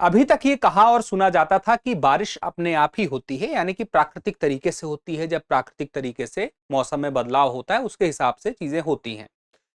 अभी तक ये कहा और सुना जाता था कि बारिश अपने आप ही होती है, यानी कि प्राकृतिक तरीके से होती है। जब प्राकृतिक तरीके से मौसम में बदलाव होता है उसके हिसाब से चीजें होती हैं।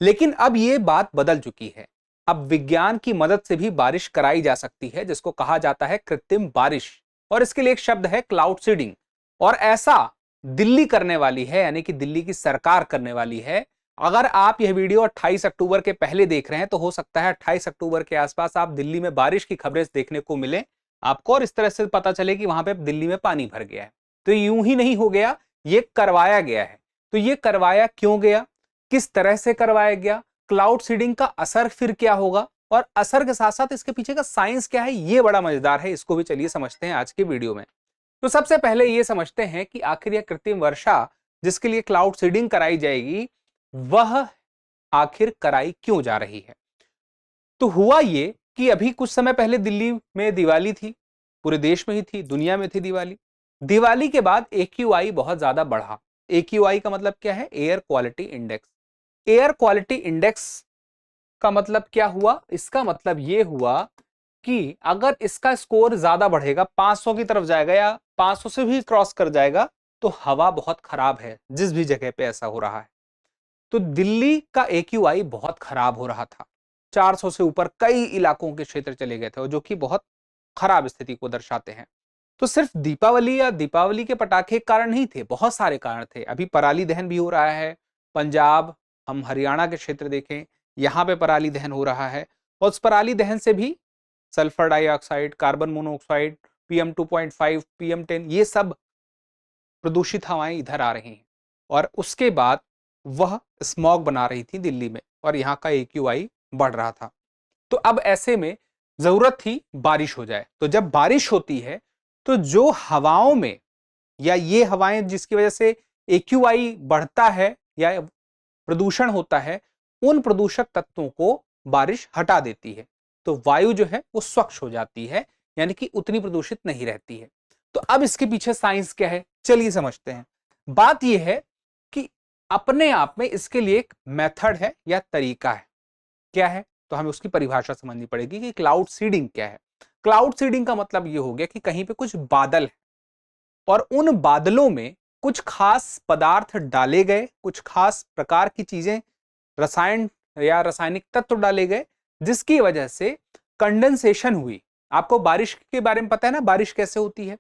लेकिन अब ये बात बदल चुकी है। अब विज्ञान की मदद से भी बारिश कराई जा सकती है, जिसको कहा जाता है कृत्रिम बारिश। और इसके लिए एक शब्द है क्लाउड सीडिंग। और ऐसा दिल्ली करने वाली है, यानी कि दिल्ली की सरकार करने वाली है। अगर आप यह वीडियो 28 अक्टूबर के पहले देख रहे हैं तो हो सकता है 28 अक्टूबर के आसपास आप दिल्ली में बारिश की खबरें देखने को मिले आपको, और इस तरह से पता चले कि वहां पे दिल्ली में पानी भर गया है। तो यूं ही नहीं हो गया, ये करवाया गया है। तो ये करवाया क्यों गया, किस तरह से करवाया गया, क्लाउड सीडिंग का असर फिर क्या होगा, और असर के साथ साथ इसके पीछे का साइंस क्या है, ये बड़ा मजेदार है। इसको भी चलिए समझते हैं आज की वीडियो में। तो सबसे पहले ये समझते हैं कि आखिर यह कृत्रिम वर्षा जिसके लिए क्लाउड सीडिंग कराई जाएगी, वह आखिर कराई क्यों जा रही है। तो हुआ ये कि अभी कुछ समय पहले दिल्ली में दिवाली थी, पूरे देश में ही थी, दुनिया में थी दिवाली। दिवाली के बाद AQI बहुत ज्यादा बढ़ा। AQI का मतलब क्या है, air quality index. Air quality index का मतलब क्या हुआ, इसका मतलब यह हुआ कि अगर इसका स्कोर ज्यादा बढ़ेगा, 500 की तरफ जाएगा या 500 से भी क्रॉस कर जाएगा, तो हवा बहुत खराब है जिस भी जगह पे ऐसा हो रहा है। तो दिल्ली का AQI बहुत खराब हो रहा था, 400 से ऊपर कई इलाकों के क्षेत्र चले गए थे, जो कि बहुत खराब स्थिति को दर्शाते हैं। तो सिर्फ दीपावली या दीपावली के पटाखे कारण नहीं थे, बहुत सारे कारण थे। अभी पराली दहन भी हो रहा है, पंजाब, हम हरियाणा के क्षेत्र देखें, यहाँ पे पराली दहन हो रहा है। और उस पराली दहन से भी sulphur dioxide, carbon monoxide, PM2.5, PM10, ये सब प्रदूषित हवाएं इधर आ रही हैं। और उसके बाद वह स्मॉग बना रही थी दिल्ली में, और यहाँ का AQI बढ़ रहा था। तो अब ऐसे में जरूरत थी बारिश हो जाए। तो जब बारिश होती है तो जो हवाओं में, या ये हवाएं जिसकी वजह से AQI बढ़ता है या प्रदूषण होता है, उन प्रदूषक तत्वों को बारिश हटा देती है। तो वायु जो है वो स्वच्छ हो जाती है, यानी कि उतनी प्रदूषित नहीं रहती है। तो अब इसके पीछे साइंस क्या है, चलिए समझते हैं। बात यह है कि अपने आप में इसके लिए एक मेथड है या तरीका है। क्या है, तो हमें उसकी परिभाषा समझनी पड़ेगी कि क्लाउड सीडिंग क्या है। क्लाउड सीडिंग का मतलब यह हो गया कि कहीं पे कुछ बादल है और उन बादलों में कुछ खास पदार्थ डाले गए, कुछ खास प्रकार की चीजें, रसायन या रासायनिक तत्व डाले गए, जिसकी वजह से कंडेंसेशन हुई। आपको बारिश के बारे में पता है ना, बारिश कैसे होती है।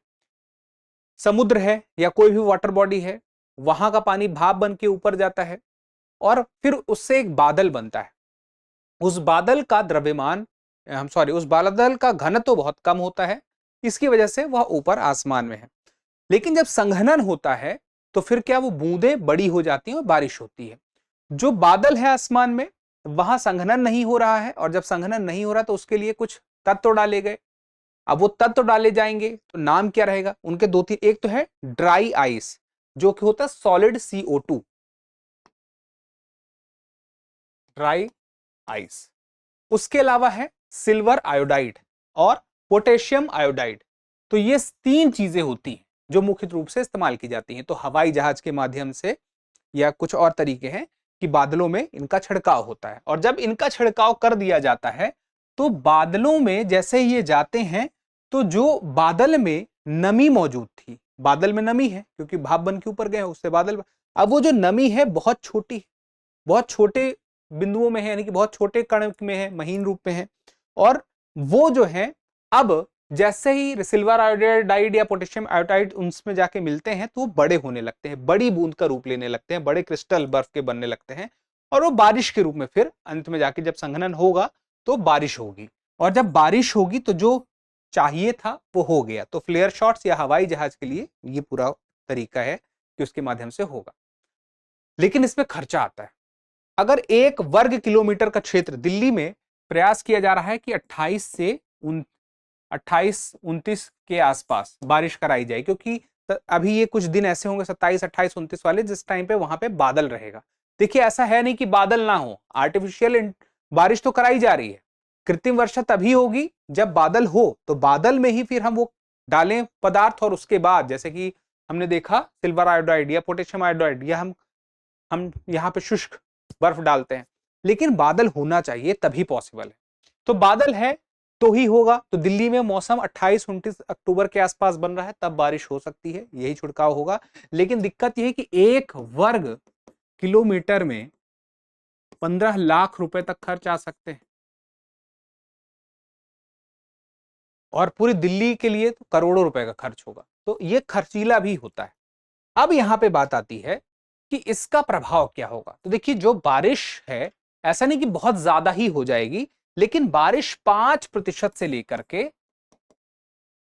समुद्र है या कोई भी वाटर बॉडी है, वहां का पानी भाप बन के ऊपर जाता है और फिर उससे एक बादल बनता है। उस बादल का द्रव्यमान, उस बादल का घनत्व तो बहुत कम होता है, इसकी वजह से वह ऊपर आसमान में है। लेकिन जब संघनन होता है तो फिर क्या, वो बूंदें बड़ी हो जाती हैं और बारिश होती है। जो बादल है आसमान में, वहां संघनन नहीं हो रहा है, और जब संघनन नहीं हो रहा तो उसके लिए कुछ तत्व डाले गए। अब वो तत्व डाले जाएंगे तो नाम क्या रहेगा उनके, दो तीन। एक तो है ड्राई आइस, जो कि होता है सॉलिड CO2, ड्राई आइस। उसके अलावा है सिल्वर आयोडाइड और पोटेशियम आयोडाइड। तो ये तीन चीजें होती हैं जो मुख्य रूप से इस्तेमाल की जाती हैं। तो हवाई जहाज के माध्यम से या कुछ और तरीके हैं कि बादलों में इनका छिड़काव होता है, और जब इनका छिड़काव कर दिया जाता है तो बादलों में जैसे ही ये जाते हैं तो जो बादल में नमी मौजूद थी, बादल में नमी है क्योंकि भाप बन के ऊपर गए उससे बादल, अब वो जो नमी है बहुत छोटी है, बहुत छोटे बिंदुओं में है, यानी कि बहुत छोटे कण में है, महीन रूप में है। और वो जो है अब जैसे ही सिल्वर आयोडाइड या पोटेशियम आयोडाइड उनमें जाके मिलते हैं तो वो बड़े होने लगते हैं, बड़ी बूंद का रूप लेने लगते हैं, बड़े क्रिस्टल बर्फ के बनने लगते हैं, और वो बारिश के रूप में फिर अंत में जाके जब संघनन होगा तो बारिश होगी। और जब बारिश होगी तो जो चाहिए था वो हो गया। तो फ्लेयर शॉट्स या हवाई जहाज के लिए ये पूरा तरीका है कि उसके माध्यम से होगा। लेकिन इसमें खर्चा आता है। अगर 1 वर्ग किलोमीटर का क्षेत्र दिल्ली में प्रयास किया जा रहा है कि 28-29 के आसपास बारिश कराई जाए, क्योंकि अभी ये कुछ दिन ऐसे होंगे 27, 28, 29 वाले, जिस टाइम पे वहां पे बादल रहेगा। देखिए ऐसा है नहीं कि बादल ना हो, आर्टिफिशियल बारिश तो कराई जा रही है। कृत्रिम वर्षा तभी होगी जब बादल हो, तो बादल में ही फिर हम वो डालें पदार्थ, और उसके बाद जैसे कि हमने देखा सिल्वर आयोडाइड या पोटेशियम आयोडाइड, या हम यहाँ पे शुष्क बर्फ डालते हैं। लेकिन बादल होना चाहिए तभी पॉसिबल है। तो बादल है तो ही होगा। तो दिल्ली में मौसम 28-29 अक्टूबर के आसपास बन रहा है, तब बारिश हो सकती है, यही छिड़काव होगा। लेकिन दिक्कत यह है कि 1 वर्ग किलोमीटर में 15 लाख रुपए तक खर्च आ सकते हैं, और पूरी दिल्ली के लिए तो करोड़ों रुपए का खर्च होगा। तो यह खर्चीला भी होता है। अब यहां पे बात आती है कि इसका प्रभाव क्या होगा। तो देखिए, जो बारिश है, ऐसा नहीं कि बहुत ज्यादा ही हो जाएगी, लेकिन बारिश 5% से लेकर के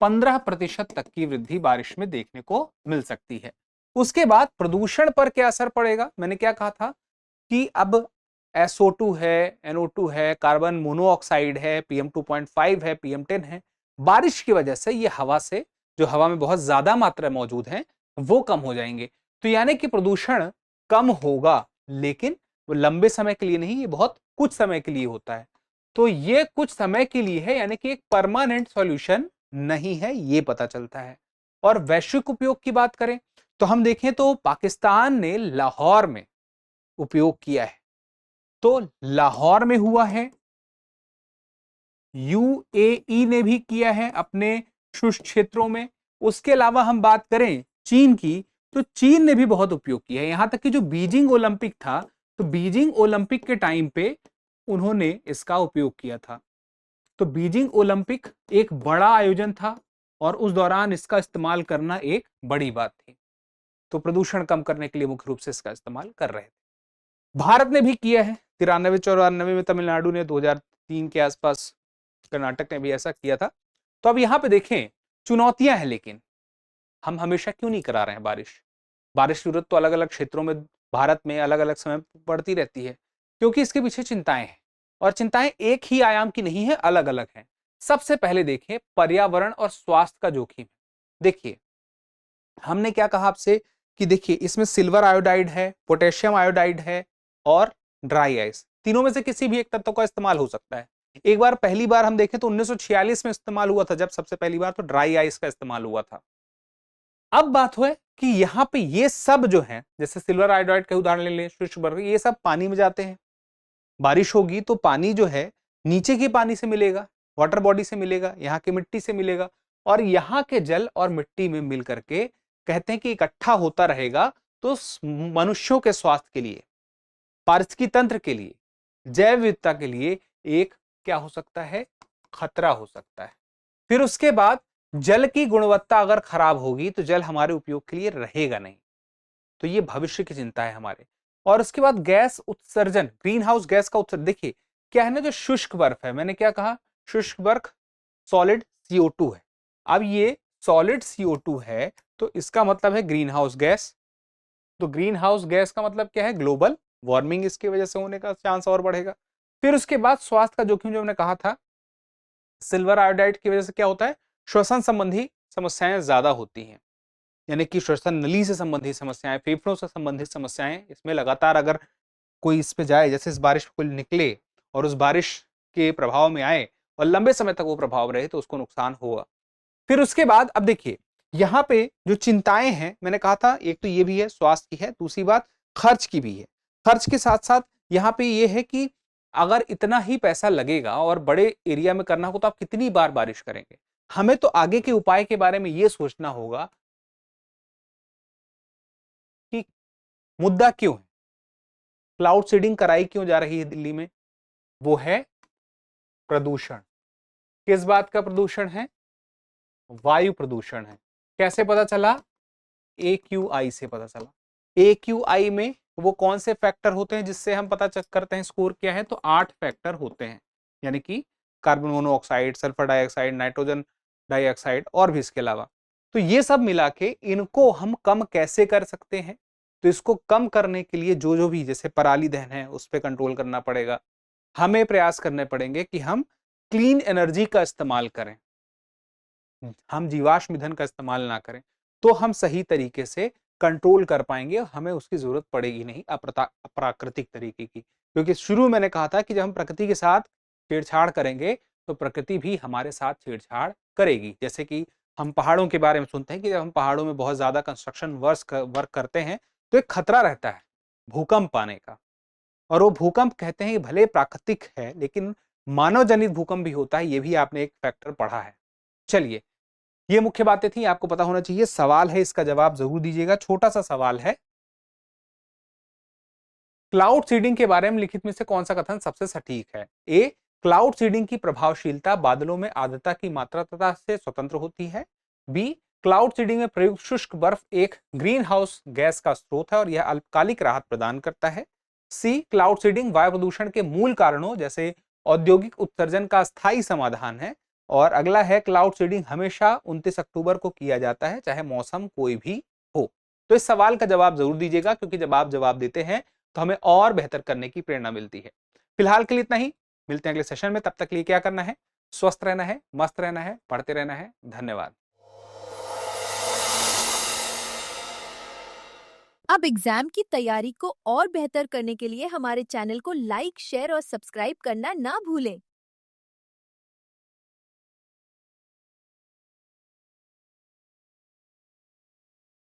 15% तक की वृद्धि बारिश में देखने को मिल सकती है। उसके बाद प्रदूषण पर क्या असर पड़ेगा। मैंने क्या कहा था कि अब SO2 है, NO2 है, कार्बन मोनोऑक्साइड है, PM2.5 है, PM10 है। बारिश की वजह से ये हवा से, जो हवा में बहुत ज्यादा मात्रा मौजूद है, वो कम हो जाएंगे। तो यानी कि प्रदूषण कम होगा, लेकिन वो लंबे समय के लिए नहीं, ये बहुत कुछ समय के लिए होता है। तो ये कुछ समय के लिए है, यानी कि एक परमानेंट सॉल्यूशन नहीं है, ये पता चलता है। और वैश्विक उपयोग की बात करें तो हम देखें तो पाकिस्तान ने लाहौर में उपयोग किया है, तो लाहौर में हुआ है। UAE ने भी किया है अपने शुष्क क्षेत्रों में। उसके अलावा हम बात करें चीन की, तो चीन ने भी बहुत उपयोग किया है। यहां तक कि जो बीजिंग ओलंपिक था, तो बीजिंग ओलंपिक के टाइम पे उन्होंने इसका उपयोग किया था। तो बीजिंग ओलंपिक एक बड़ा आयोजन था, और उस दौरान इसका इस्तेमाल करना एक बड़ी बात थी। तो प्रदूषण कम करने के लिए मुख्य रूप से इसका इस्तेमाल कर रहे थे। भारत ने भी किया है 93-94 में, तमिलनाडु ने 2003 के आसपास, कर्नाटक ने भी ऐसा किया था। तो अब यहां पे देखें, चुनौतियां हैं, लेकिन हम हमेशा क्यों नहीं करा रहे हैं बारिश। बारिश की जरूरत तो अलग अलग क्षेत्रों में भारत में अलग अलग समय पड़ती रहती है, क्योंकि इसके पीछे चिंताएं हैं, और चिंताएं एक ही आयाम की नहीं है, अलग अलग हैं। सबसे पहले देखें पर्यावरण और स्वास्थ्य का जोखिम। देखिए, हमने क्या कहा आपसे कि देखिए, इसमें सिल्वर आयोडाइड है, पोटेशियम आयोडाइड है, और ड्राई आइस, तीनों में से किसी भी एक तत्व का इस्तेमाल हो सकता है। एक बार पहली बार हम देखें तो 1946 में इस्तेमाल हुआ था, जब सबसे पहली बार तो ड्राई आइस का इस्तेमाल हुआ था। अब बात हुआ कि यहां पे ये सब जो है, जैसे सिल्वर आयोडाइड का उदाहरण ले लें, शुष्क बर्फ, ये सब पानी में जाते हैं। बारिश होगी तो पानी जो है नीचे के पानी से मिलेगा, वाटर बॉडी से मिलेगा, यहाँ की मिट्टी से मिलेगा, और यहाँ के जल और मिट्टी में मिल करके कहते हैं कि इकट्ठा होता रहेगा। तो मनुष्यों के स्वास्थ्य के लिए, पारिस्थितिकी तंत्र के लिए, जैव विविधता के लिए एक क्या हो सकता है, खतरा हो सकता है। फिर उसके बाद जल की गुणवत्ता अगर खराब होगी तो जल हमारे उपयोग के लिए रहेगा नहीं। तो ये भविष्य की चिंता है हमारे। और उसके बाद गैस उत्सर्जन, ग्रीन हाउस गैस का उत्सर्जन। देखिए क्या है ना, जो शुष्क बर्फ है, मैंने क्या कहा, शुष्क बर्फ सॉलिड CO2 है। अब ये सॉलिड CO2 है, तो इसका मतलब है ग्रीन हाउस गैस। तो ग्रीन हाउस गैस का मतलब क्या है, ग्लोबल वार्मिंग इसकी वजह से होने का चांस और बढ़ेगा। फिर उसके बाद स्वास्थ्य का जोखिम, जो हमने कहा था, सिल्वर आयोडाइड की वजह से क्या होता है, श्वसन संबंधी समस्याएं ज्यादा होती हैं, यानी कि श्वसन नली से संबंधित समस्याएं, फेफड़ों से संबंधित समस्याएं, इसमें लगातार अगर कोई इस पे जाए, जैसे इस बारिश में कोई निकले और उस बारिश के प्रभाव में आए और लंबे समय तक वो प्रभाव रहे, तो उसको नुकसान होगा। फिर उसके बाद अब देखिए, यहाँ पे जो चिंताएं हैं, मैंने कहा था एक तो ये भी है, स्वास्थ्य की है, दूसरी बात खर्च की भी है। खर्च के साथ साथ यहाँ पे ये है कि अगर इतना ही पैसा लगेगा और बड़े एरिया में करना हो तो आप कितनी बार बारिश करेंगे। हमें तो आगे के उपाय के बारे में ये सोचना होगा कि मुद्दा क्यों है, क्लाउड सीडिंग कराई क्यों जा रही है दिल्ली में, वो है प्रदूषण। किस बात का प्रदूषण है, वायु प्रदूषण है। कैसे पता चला, AQI से पता चला। AQI में वो कौन से फैक्टर होते हैं जिससे हम पता चेक करते हैं स्कोर क्या है, तो 8 फैक्टर होते हैं, यानी कि carbon monoxide, sulphur dioxide, nitrogen dioxide, और भी इसके अलावा। तो ये सब मिला के इनको हम कम कैसे कर सकते हैं, तो इसको कम करने के लिए जो जो भी, जैसे पराली दहन है, उस पर कंट्रोल करना पड़ेगा। हमें प्रयास करने पड़ेंगे कि हम क्लीन एनर्जी का इस्तेमाल करें, हम जीवाश्म ईंधन का इस्तेमाल ना करें, तो हम सही तरीके से कंट्रोल कर पाएंगे और हमें उसकी जरूरत पड़ेगी नहीं अप्राकृतिक तरीके की। क्योंकि शुरू में मैंने कहा था कि जब हम प्रकृति के साथ छेड़छाड़ करेंगे तो प्रकृति भी हमारे साथ छेड़छाड़ करेगी। जैसे कि हम पहाड़ों के बारे में सुनते हैं कि जब हम पहाड़ों में बहुत ज्यादा कंस्ट्रक्शन वर्क करते हैं तो एक खतरा रहता है भूकंप आने का। और वो भूकंप कहते हैं कि भले प्राकृतिक है, लेकिन मानव जनित भूकंप भी होता है, ये भी आपने एक फैक्टर पढ़ा है। चलिए, ये मुख्य बातें थी, आपको पता होना चाहिए। सवाल है, इसका जवाब जरूर दीजिएगा। छोटा सा सवाल है, क्लाउड सीडिंग के बारे में लिखित में से कौन सा कथन सबसे सटीक है? ए, क्लाउड सीडिंग की प्रभावशीलता बादलों में आर्द्रता की मात्रा तथा से स्वतंत्र होती है। बी, क्लाउड सीडिंग में प्रयुक्त शुष्क बर्फ एक ग्रीन हाउस गैस का स्रोत है और यह अल्पकालिक राहत प्रदान करता है। सी, क्लाउड सीडिंग वायु प्रदूषण के मूल कारणों जैसे औद्योगिक उत्सर्जन का स्थायी समाधान है। और अगला है, क्लाउड सीडिंग हमेशा 29 अक्टूबर को किया जाता है, चाहे मौसम कोई भी हो। तो इस सवाल का जवाब जरूर दीजिएगा, क्योंकि जब आप जवाब देते हैं तो हमें और बेहतर करने की प्रेरणा मिलती है। फिलहाल के लिए इतना ही, मिलते हैं अगले सेशन में। तब तक के लिए क्या करना है? स्वस्थ रहना है, मस्त रहना है, पढ़ते रहना है। धन्यवाद। अब एग्जाम की तैयारी को और बेहतर करने के लिए हमारे चैनल को लाइक, शेयर और सब्सक्राइब करना ना भूलें।